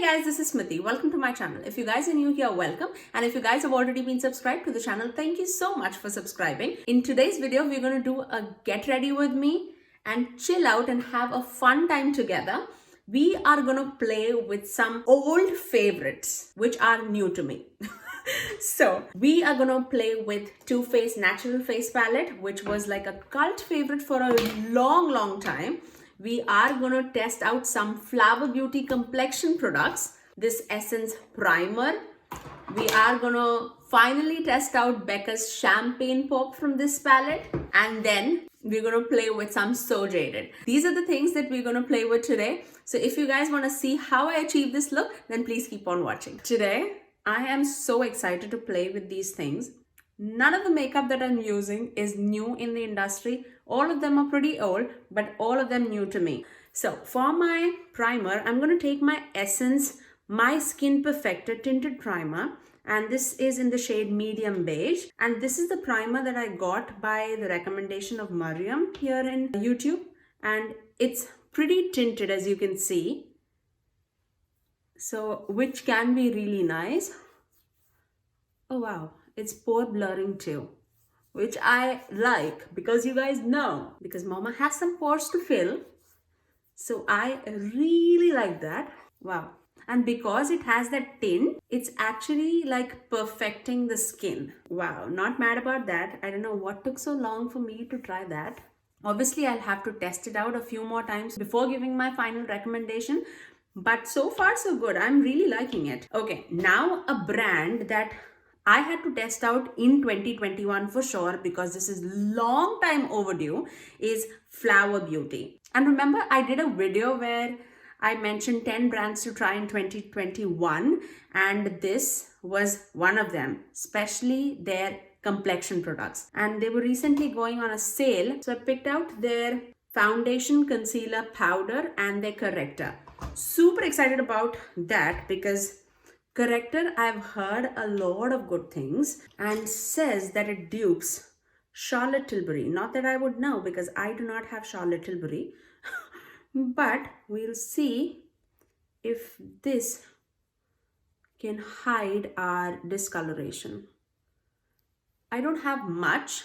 Guys, this is Smithy. Welcome to my channel. If you guys are new here, welcome. And if you guys have already been subscribed to the channel, thank you so much for subscribing. In today's video, we're going to do a get ready with me and chill out and have a fun time together. We are going to play with some old favorites, which are new to me. So we are going to play with Too Faced Natural Face Palette, which was like a cult favorite for a long time. We are going to test out some Flower Beauty complexion products, this Essence Primer. We are going to finally test out Becca's Champagne Pop from this palette. And then we're going to play with some So Jaded. These are the things that we're going to play with today. So if you guys want to see how I achieve this look, then please keep on watching. Today, I am so excited to play with these things. None of the makeup that I'm using is new in the industry. All of them are pretty old, but all of them new to me. So for my primer, I'm going to take my Essence My Skin Perfector Tinted Primer. And this is in the shade Medium Beige. And this is the primer that I got by the recommendation of Mariam here in YouTube. And it's pretty tinted, as you can see. So, which can be really nice. Oh wow, it's pore blurring too, which I like because you guys know, because mama has some pores to fill. So I really like that. Wow. And because it has that tint, it's actually like perfecting the skin. Wow, not mad about that. I don't know what took so long for me to try that. Obviously, I'll have to test it out a few more times before giving my final recommendation. But so far, so good. I'm really liking it. Okay, now a brand that I had to test out in 2021 for sure, because this is long time overdue, is Flower Beauty. And remember, I did a video where I mentioned 10 brands to try in 2021, and this was one of them, especially their complexion products. And they were recently going on a sale, so I picked out their foundation, concealer, powder, and their corrector. Super excited about that because Corrector, I've heard a lot of good things, and says that it dupes Charlotte Tilbury. Not that I would know because I do not have Charlotte Tilbury, but we'll see if this can hide our discoloration. I don't have much,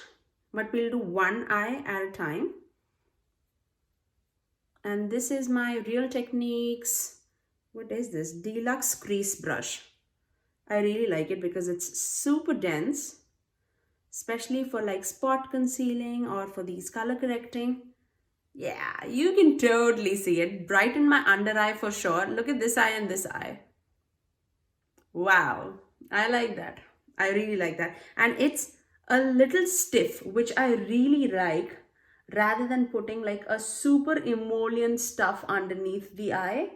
but we'll do one eye at a time. And this is my Real Techniques, what is this? Deluxe Crease Brush. I really like it because it's super dense, especially for like spot concealing or for these color correcting. Yeah, you can totally see it. Brighten my under eye for sure. Look at this eye and this eye. Wow, I like that. I really like that. And it's a little stiff, which I really like, rather than putting like a super emollient stuff underneath the eye.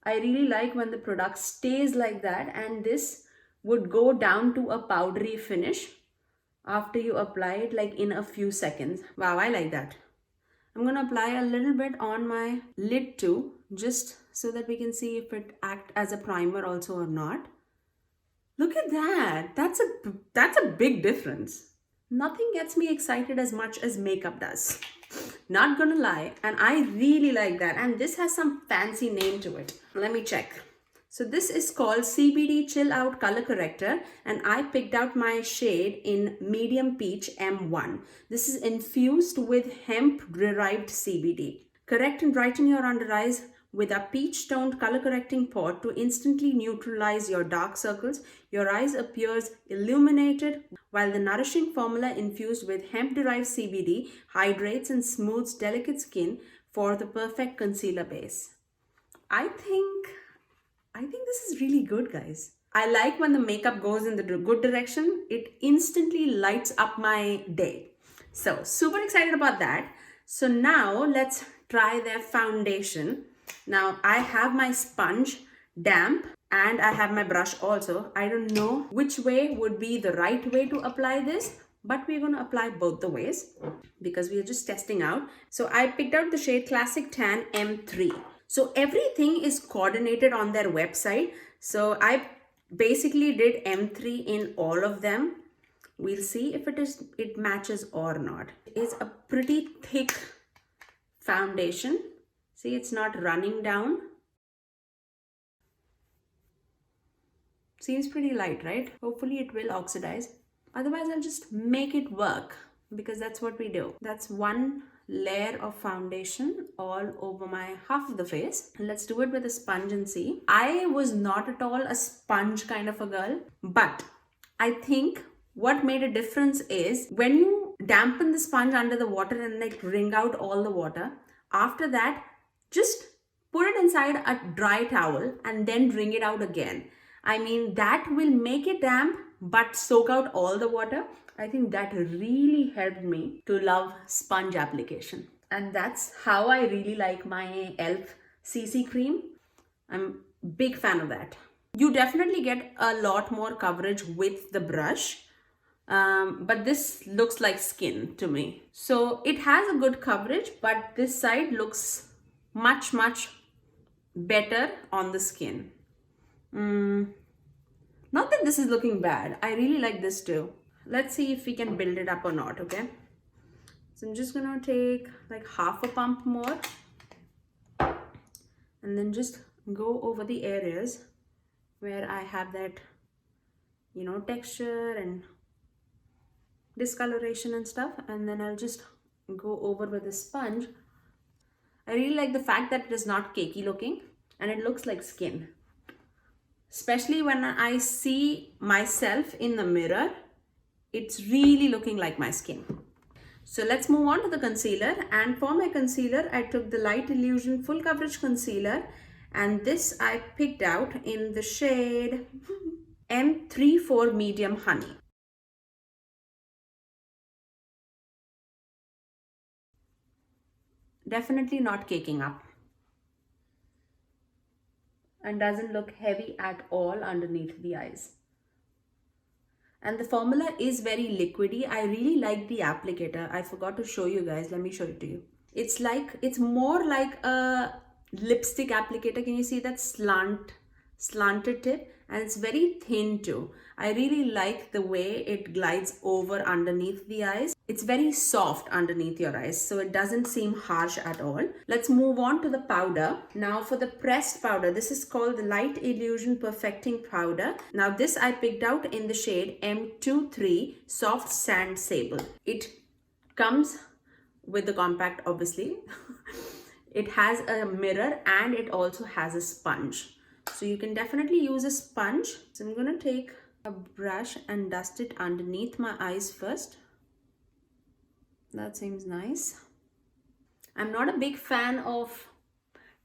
I really like when the product stays like that, and this would go down to a powdery finish after you apply it, like in a few seconds. Wow, I like that. I'm going to apply a little bit on my lid too, just so that we can see if it acts as a primer also or not. Look at that. That's a big difference. Nothing gets me excited as much as makeup does. Not gonna lie. And I really like that. And this has some fancy name to it. Let me check. So this is called CBD Chill Out Color Corrector. And I picked out my shade in Medium Peach M1. This is infused with hemp-derived CBD. Correct and brighten your under eyes with a peach-toned color correcting pot to instantly neutralize your dark circles. Your eyes appears illuminated, while the nourishing formula infused with hemp-derived CBD hydrates and smooths delicate skin for the perfect concealer base. I think this is really good, guys. I like when the makeup goes in the good direction. It instantly lights up my day. So super excited about that. So now let's try their foundation. Now I have my sponge damp and I have my brush also. I don't know which way would be the right way to apply this, but we're going to apply both the ways because we are just testing out. So I picked out the shade Classic Tan M3. So everything is coordinated on their website. So I basically did M3 in all of them. We'll see if it matches or not. It's a pretty thick foundation. See, it's not running down. Seems pretty light, right? Hopefully it will oxidize. Otherwise, I'll just make it work because that's what we do. That's one layer of foundation all over my half of the face. Let's do it with a sponge and see. I was not at all a sponge kind of a girl, but I think what made a difference is when you dampen the sponge under the water and like wring out all the water, after that, just put it inside a dry towel and then wring it out again. I mean, that will make it damp but soak out all the water. I think that really helped me to love sponge application. And that's how I really like my e.l.f. CC cream. I'm a big fan of that. You definitely get a lot more coverage with the brush. But this looks like skin to me. So it has a good coverage, but this side looks much better on the skin. Not that this is looking bad. I really like this too. Let's see if we can build it up or not, okay? So I'm just gonna take like half a pump more and then just go over the areas where I have that, you know, texture and discoloration and stuff, and then I'll just go over with a sponge. I really like the fact that it is not cakey looking and it looks like skin. Especially when I see myself in the mirror, it's really looking like my skin. So let's move on to the concealer. And for my concealer, I took the Light Illusion Full Coverage Concealer. And this I picked out in the shade M34 Medium Honey. Definitely not caking up. And doesn't look heavy at all underneath the eyes. And the formula is very liquidy. I really like the applicator. I forgot to show you guys. Let me show it to you. It's more like a lipstick applicator. Can you see that slanted tip? And it's very thin too. I really like the way it glides over underneath the eyes. It's very soft underneath your eyes, so it doesn't seem harsh at all. Let's move on to the powder. Now for the pressed powder, this is called the Light Illusion Perfecting Powder. Now this I picked out in the shade M23 Soft Sand Sable. It comes with the compact, obviously. It has a mirror and it also has a sponge. So you can definitely use a sponge. So I'm going to take a brush and dust it underneath my eyes first. That seems nice. I'm not a big fan of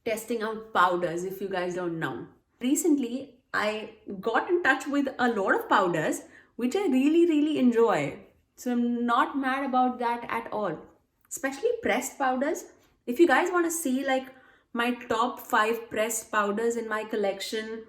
testing out powders, if you guys don't know. Recently, I got in touch with a lot of powders, which I really enjoy. So I'm not mad about that at all. Especially pressed powders. If you guys want to see like my top 5 pressed powders in my collection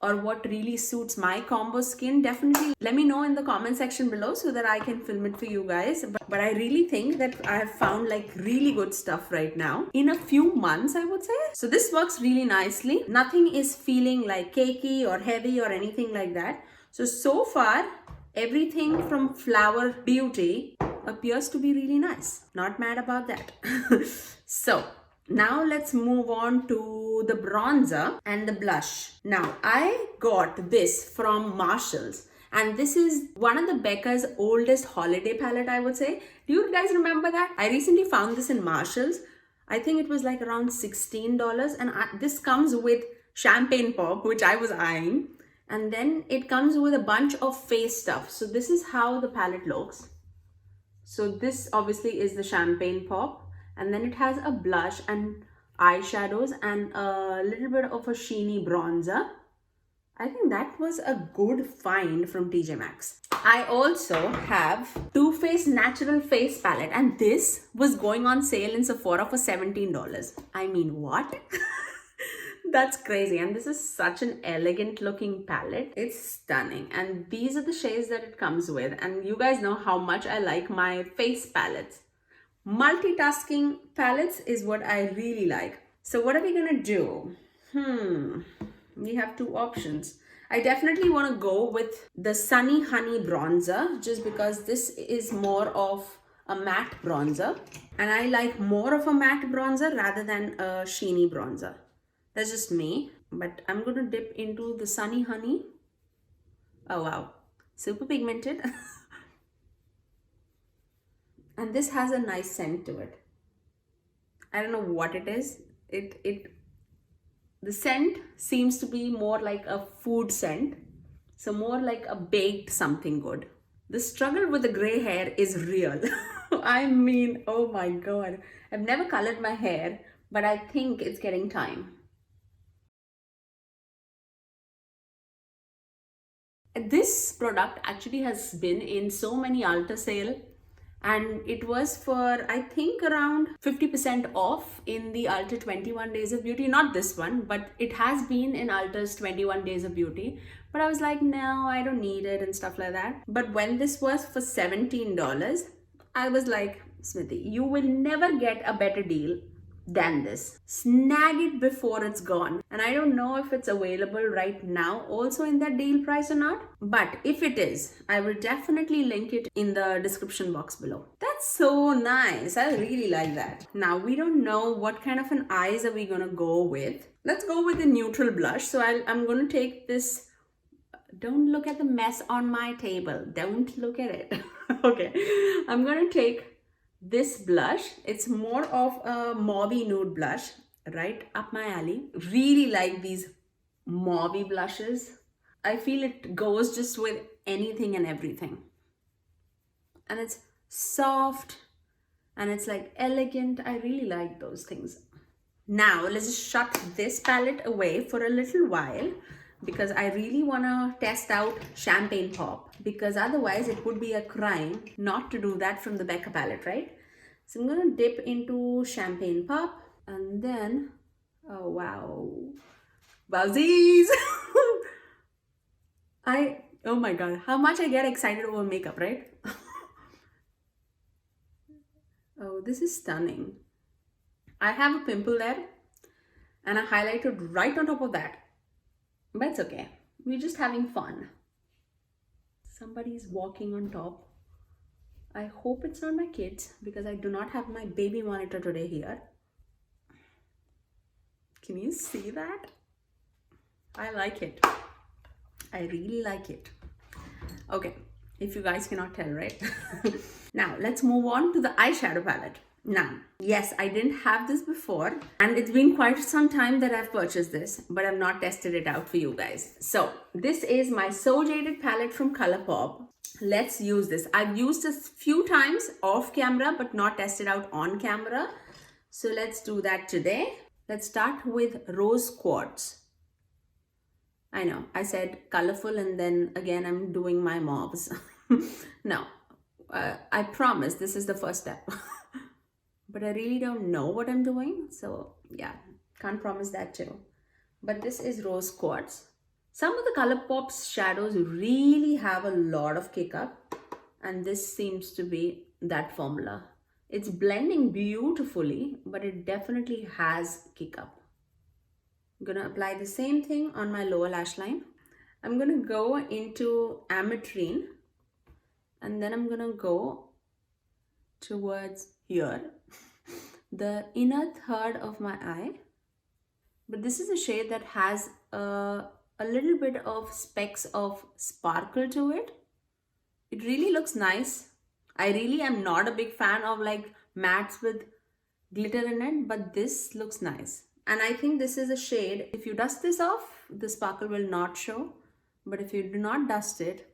or what really suits my combo skin, definitely let me know in the comment section below so that I can film it for you guys. But I really think that I have found like really good stuff right now in a few months, I would say. So this works really nicely. Nothing is feeling like cakey or heavy or anything like that. So far, everything from Flower Beauty appears to be really nice. Not mad about that. So now let's move on to the bronzer and the blush. Now I got this from Marshalls and this is one of the Becca's oldest holiday palette, I would say. Do you guys remember that? I recently found this in Marshalls. I think it was like around $16 and this comes with champagne pop, which I was eyeing. And then it comes with a bunch of face stuff. So this is how the palette looks. So this obviously is the champagne pop. And then it has a blush and eyeshadows and a little bit of a sheeny bronzer. I think that was a good find from TJ Maxx. I also have Too Faced Natural Face Palette and this was going on sale in Sephora for $17. I mean, what? That's crazy. And this is such an elegant looking palette. It's stunning. And these are the shades that it comes with. And you guys know how much I like my face palettes. Multitasking palettes is what I really like. So what are we gonna do? We have 2 options. I definitely want to go with the Sunny Honey bronzer just because this is more of a matte bronzer and I like more of a matte bronzer rather than a sheeny bronzer. That's just me, but I'm going to dip into the Sunny Honey Oh wow, super pigmented. And this has a nice scent to it. I don't know what it is. The scent seems to be more like a food scent. So more like a baked something good. The struggle with the gray hair is real. I mean, oh my god. I've never colored my hair, but I think it's getting time. This product actually has been in so many Ulta sale, and it was for I think around 50% off in the Ulta 21 days of beauty. Not this one, but it has been in Ulta's 21 days of beauty. But I was like, no, I don't need it and stuff like that. But when this was for $17, I was like, Smithy, you will never get a better deal than this. Snag it before it's gone. And I don't know if it's available right now also in that deal price or not. But if it is, I will definitely link it in the description box below. That's so nice. I really like that. Now we don't know what kind of an eyes are we gonna go with. Let's go with the neutral blush. So I'm gonna take this. Don't look at the mess on my table. Don't look at it. Okay. I'm gonna take this blush. It's more of a mauvey nude blush, right up my alley. Really like these mauvey blushes. I feel it goes just with anything and everything. And it's soft and it's like elegant. I really like those things. Now let's just shut this palette away for a little while because I really want to test out Champagne Pop, because otherwise it would be a crime not to do that from the Becca palette, right? So I'm going to dip into Champagne Pop and then, oh wow, wowsies. Oh my god, how much I get excited over makeup, right? Oh, this is stunning. I have a pimple there and I highlighted right on top of that. But it's okay. We're just having fun. Somebody's walking on top. I hope it's not my kids because I do not have my baby monitor today here. Can you see that? I like it. I really like it. Okay, if you guys cannot tell, right? Now, let's move on to the eyeshadow palette. Now, yes, I didn't have this before and it's been quite some time that I've purchased this, but I've not tested it out for you guys. So this is my So Jaded palette from ColourPop. Let's use this. I've used this few times off camera, but not tested out on camera. So let's do that today. Let's start with Rose Quartz. I know, I said colorful and then again I'm doing my mauves. No, I promise this is the first step. But I really don't know what I'm doing. So yeah, can't promise that too. But this is Rose Quartz. Some of the ColourPop's shadows really have a lot of kick up. And this seems to be that formula. It's blending beautifully, but it definitely has kick up. I'm gonna apply the same thing on my lower lash line. I'm gonna go into Ametrine and then I'm gonna go towards here, the inner third of my eye. But this is a shade that has a little bit of specks of sparkle to it. It really looks nice. I really am not a big fan of like mattes with glitter in it, but this looks nice. And I think this is a shade, if you dust this off, the sparkle will not show. But if you do not dust it,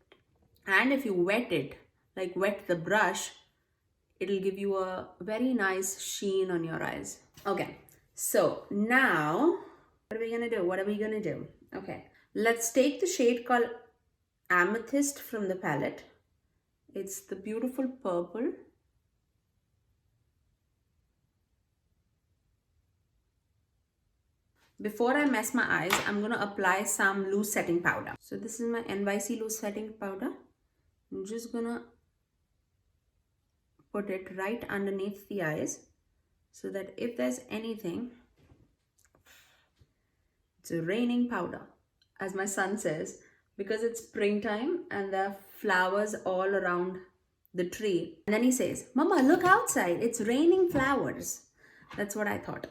and if you wet it, like wet the brush, it'll give you a very nice sheen on your eyes. Okay, so now, what are we gonna do? What are we gonna do? Okay, let's take the shade called Amethyst from the palette. It's the beautiful purple. Before I mess my eyes, I'm gonna apply some loose setting powder. So this is my NYC loose setting powder. I'm just gonna put it right underneath the eyes so that if there's anything, it's a raining powder, as my son says, because it's springtime and there are flowers all around the tree. And then he says, Mama, look outside, it's raining flowers. That's what I thought.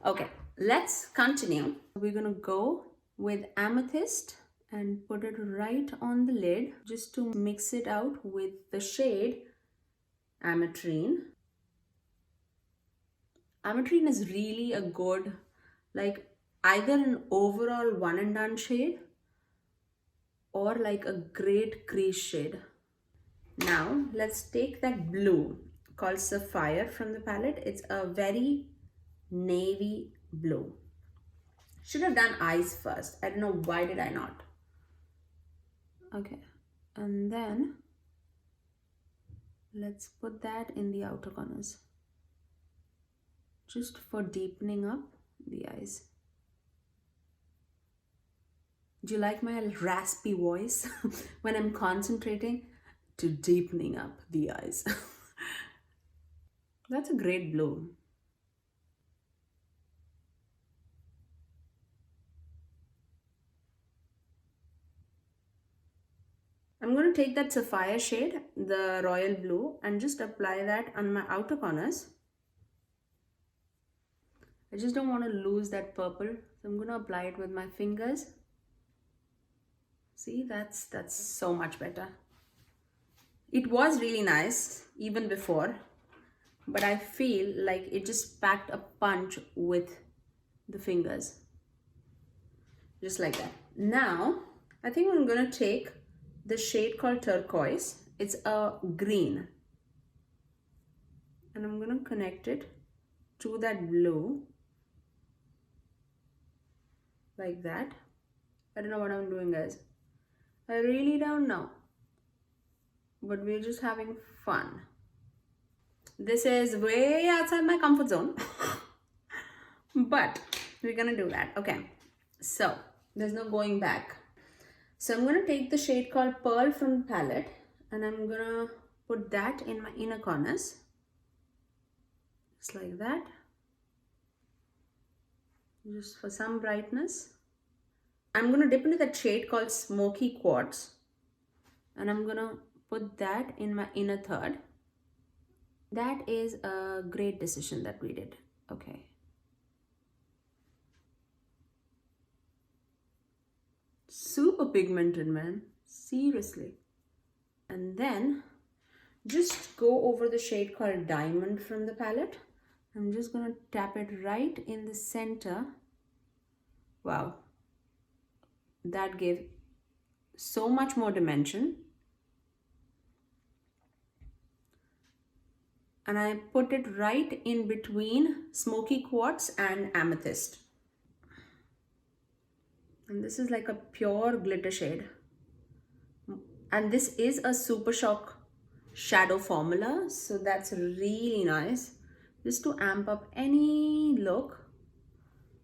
Okay, let's continue. We're gonna go with Amethyst and put it right on the lid just to mix it out with the shade Ametrine. Ametrine is really a good, like either an overall one and done shade or like a great crease shade. Now let's take that blue called Sapphire from the palette. It's a very navy blue. Should have done eyes first. I don't know why did I not. Okay, and then let's put that in the outer corners just for deepening up the eyes. Do you like my raspy voice when I'm concentrating to deepening up the eyes? That's a great blue. I'm going to take that sapphire shade, the royal blue, and just apply that on my outer corners. I just don't want to lose that purple, so I'm going to apply it with my fingers. See, that's so much better. It was really nice even before, but I feel like it just packed a punch with the fingers. Just like that. Now, I think I'm going to take the shade called Turquoise. It's a green. And I'm going to connect it to that blue. Like that. I don't know what I'm doing, guys. I really don't know. But we're just having fun. This is way outside my comfort zone. But we're going to do that. Okay. So, there's no going back. So I'm going to take the shade called Pearl from the palette and I'm going to put that in my inner corners. Just like that. Just for some brightness. I'm going to dip into that shade called Smoky Quartz. And I'm going to put that in my inner third. That is a great decision that we did. Okay. Super pigmented, man. Seriously. And then just go over the shade called Diamond from the palette. I'm just going to tap it right in the center. Wow. That gave so much more dimension. And I put it right in between Smoky Quartz and Amethyst. And this is like a pure glitter shade. And this is a Super Shock shadow formula. So that's really nice. Just to amp up any look.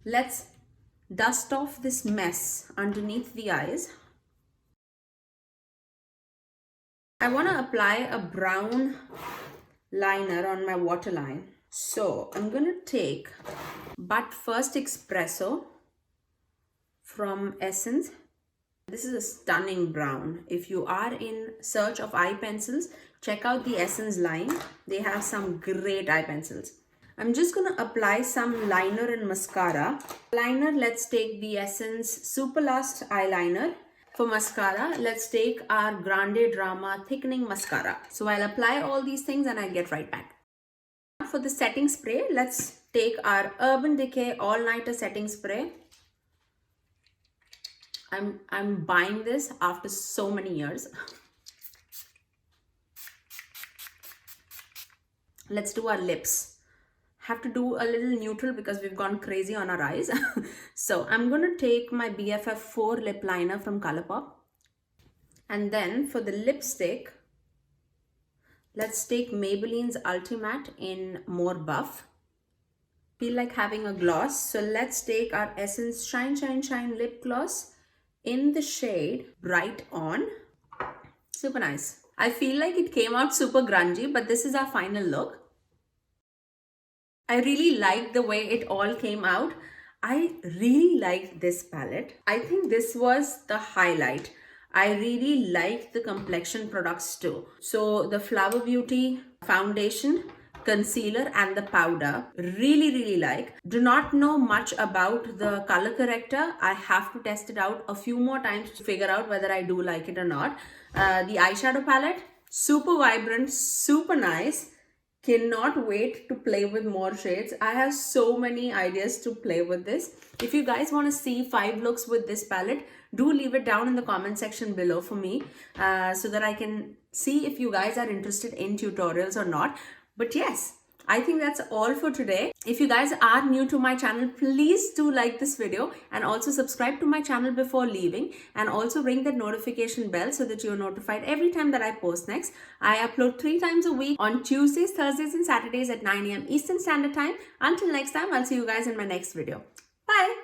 Let's dust off this mess underneath the eyes. I want to apply a brown liner on my waterline. So I'm going to take But First Espresso from Essence. This is a stunning brown. If you are in search of eye pencils, check out the Essence line. They have some great eye pencils. I'm just going to apply some liner and mascara. Liner, let's take the Essence Super Last eyeliner. For mascara, let's take our Grande Drama Thickening Mascara. So I'll apply all these things and I'll get right back. For the setting spray, let's take our Urban Decay All Nighter Setting Spray. I'm buying this after so many years. Let's do our lips. Have to do a little neutral because we've gone crazy on our eyes. So I'm going to take my BFF 4 lip liner from Colourpop. And then for the lipstick, let's take Maybelline's Ultimate in More Buff. Feel like having a gloss. So let's take our Essence Shine Shine Shine Lip Gloss in the shade Bright On. Super nice. I feel like it came out super grungy, but this is our final look. I really liked the way it all came out. I really liked this palette. I think this was the highlight. I really liked the complexion products too. So the Flower Beauty foundation concealer and the powder. Really like. Do not know much about the color corrector. I have to test it out a few more times to figure out whether I do like it or not. The eyeshadow palette, super vibrant, super nice. Cannot wait to play with more shades. I have so many ideas to play with this. If you guys want to see 5 looks with this palette, do leave it down in the comment section below for me, so that I can see if you guys are interested in tutorials or not. But yes, I think that's all for today. If you guys are new to my channel, please do like this video and also subscribe to my channel before leaving, and also ring that notification bell so that you're notified every time that I post next. I upload 3 times a week on Tuesdays, Thursdays and Saturdays at 9 a.m. Eastern Standard Time. Until next time, I'll see you guys in my next video. Bye!